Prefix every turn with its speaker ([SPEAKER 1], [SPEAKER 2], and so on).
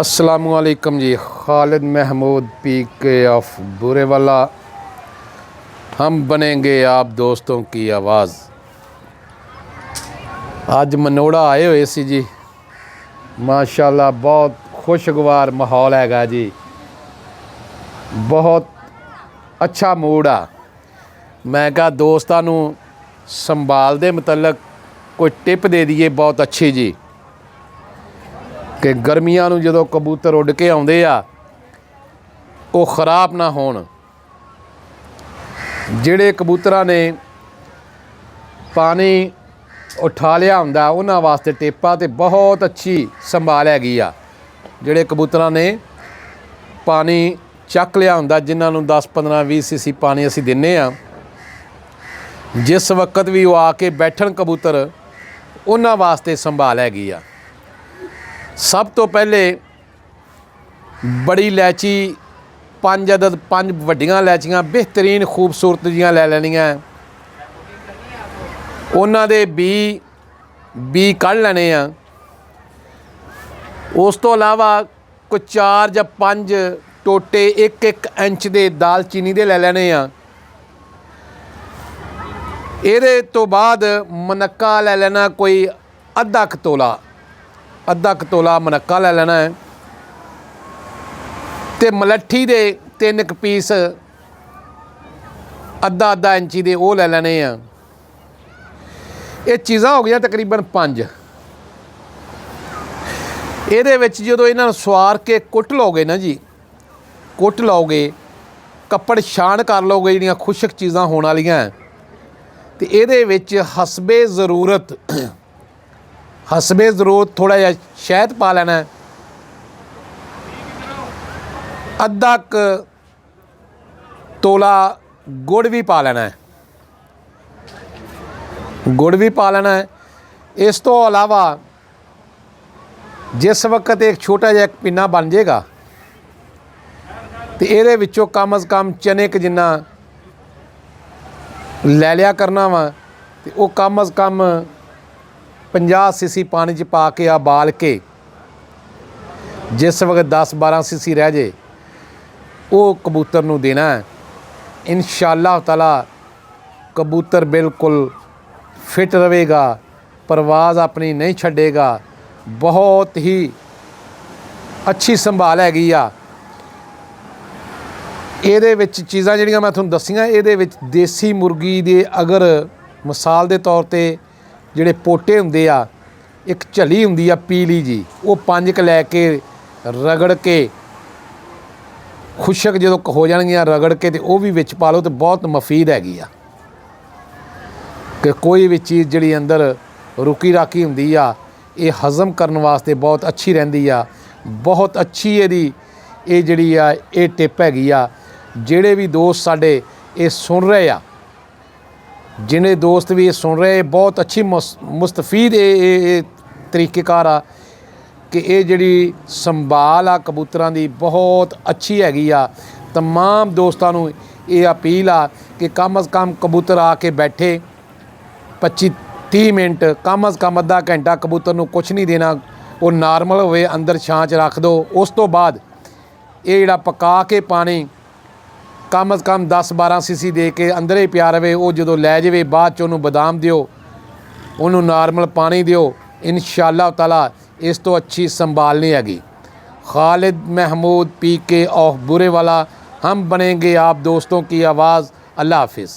[SPEAKER 1] अस्सलामुअलैकुम जी। खालिद महमूद पी के ऑफ बुरे वाला, हम बनेंगे आप दोस्तों की आवाज़। अज मनोड़ा आए हुए सी जी, माशाल्लाह बहुत खुशगवार माहौल हैगा जी, बहुत अच्छा मूड आ। मैं कहा दोस्तां नूं संभाल दे मतलब कोई टिप दे दईए बहुत अच्छी जी, कि गर्मियां नूं जदों कबूतर उड़ के आउंदे आ वो खराब ना होण। जिहड़े कबूतरां ने पानी उठा लिया हुंदा उन्हां वास्ते टिप्पा ते बहुत अच्छी संभाल हैगी आ। जिहड़े कबूतरां ने पानी चक लिया हुंदा, जिन्हां नूं 10-15-20 सीसी पानी असीं दिन्ने आ, जिस वक्त भी वो आके बैठण कबूतर, उन्हां वास्ते संभाल हैगी आ। सब तो पहले बड़ी इलायची 5 अदद 5 वड्डियां इलायचियां बेहतरीन खूबसूरत जिहियां लै लैनियां। उन्हां दे बी कढ़ लैने आ। उस तो इलावा कोई 4 ਜਾਂ 5 टोटे 1-1 इंच दे दालचीनी दे लै लैने आ। ਇਹਦੇ तो बाद मनक्का लै लेना कोई अद्धा क तोला मनक्का लै लेना है, ते मलट्ठी दे 3 पीस अद्धा इंची दे वो लै लेने आ। ये चीज़ां हो गई तकरीबन 5। ਇਹਦੇ ਵਿੱਚ ਜਦੋਂ ਇਹਨਾਂ ਨੂੰ ਸਵਾਰ ਕੇ ਕੁੱਟ ਲਓਗੇ ਨਾ ਜੀ, ਕੁੱਟ ਲਓਗੇ, ਕੱਪੜ ਛਾਣ ਕਰ ਲਓਗੇ ਜਿਹੜੀਆਂ ਖੁਸ਼ਕ ਚੀਜ਼ਾਂ ਹੋਣ ਵਾਲੀਆਂ, ਤੇ ਇਹਦੇ ਵਿੱਚ ਹਸਬੇ ਜ਼ਰੂਰਤ थोड़ा जिहा शहद पा लेना, अद्धा क तोला गुड़ भी पा लेना है, गुड़ भी पा लेना है। इस तो अलावा जिस वक्त एक छोटा जिहा पिन्ना बन जाएगा तो ये विचों कम अज़ कम चने क जिन्ना लै लिया करना वा, तो वो कम अज़ कम 50 सीसी पानी च पा के उबाल के, जिस वक्त 10-12 सीसी रह जाए वो कबूतर नूं देना है। इंशाअल्लाह ताला कबूतर बिल्कुल फिट रहेगा, परवाज़ अपनी नहीं छड्डेगा। बहुत ही अच्छी संभाल हैगी आ। ਇਹਦੇ ਵਿੱਚ ਚੀਜ਼ਾਂ ਜਿਹੜੀਆਂ मैं ਤੁਹਾਨੂੰ दसियां, ਇਹਦੇ ਵਿੱਚ देसी मुर्गी ਦੇ अगर मिसाल के तौर पर ਜਿਹੜੇ पोटे ਹੁੰਦੇ ਆ, एक झली ਹੁੰਦੀ ਆ पीली जी, वो 5 ਕ ਲੈ ਕੇ रगड़ के खुशक जो हो जाएगियां रगड़ के, तो वह भी विच पा लो, तो बहुत मुफीद हैगी आ। कि कोई भी चीज़ जिहड़ी अंदर रुकी राकी ਹੁੰਦੀ आ, ये हज़म करने वास्ते बहुत अच्छी रहिंदी आ। बहुत अच्छी ਇਹਦੀ ਇਹ ਜਿਹੜੀ ਆ ਇਹ टिप हैगी आ। ਜਿਹੜੇ भी दोस्त साडे ये सुन रहे आ, जिन्हें दोस्त भी ये सुन रहे, बहुत अच्छी मुस्तफीद ये तरीक़ेकार आ कि ये जिहड़ी संभाल आ कबूतरां दी बहुत अच्छी हैगी आ। तमाम दोस्तां नूं ये अपील आ कि कम अज़ कम कबूतर आके बैठे 25-30 मिनट, कम अज़ कम अद्धा घंटा कबूतर नूं कुछ नहीं देना, वो नॉर्मल होवे अंदर छां च रख दो। उस तो बाद ये जिहड़ा पका के पानी कम अज़ कम 10-12 सीसी दे के अंदर ही पिया रहे, वो जो लै जाए बाद च उन्होंने बदाम दिओ, उन्होंने नॉर्मल पानी दिओ। इंशाअल्लाह ताला इस तो अच्छी संभाल नहीं हैगी। खालिद महमूद पी के ऑफ बुरे वाला, हम बनेंगे आप दोस्तों की आवाज़। अल्लाह हाफिज़।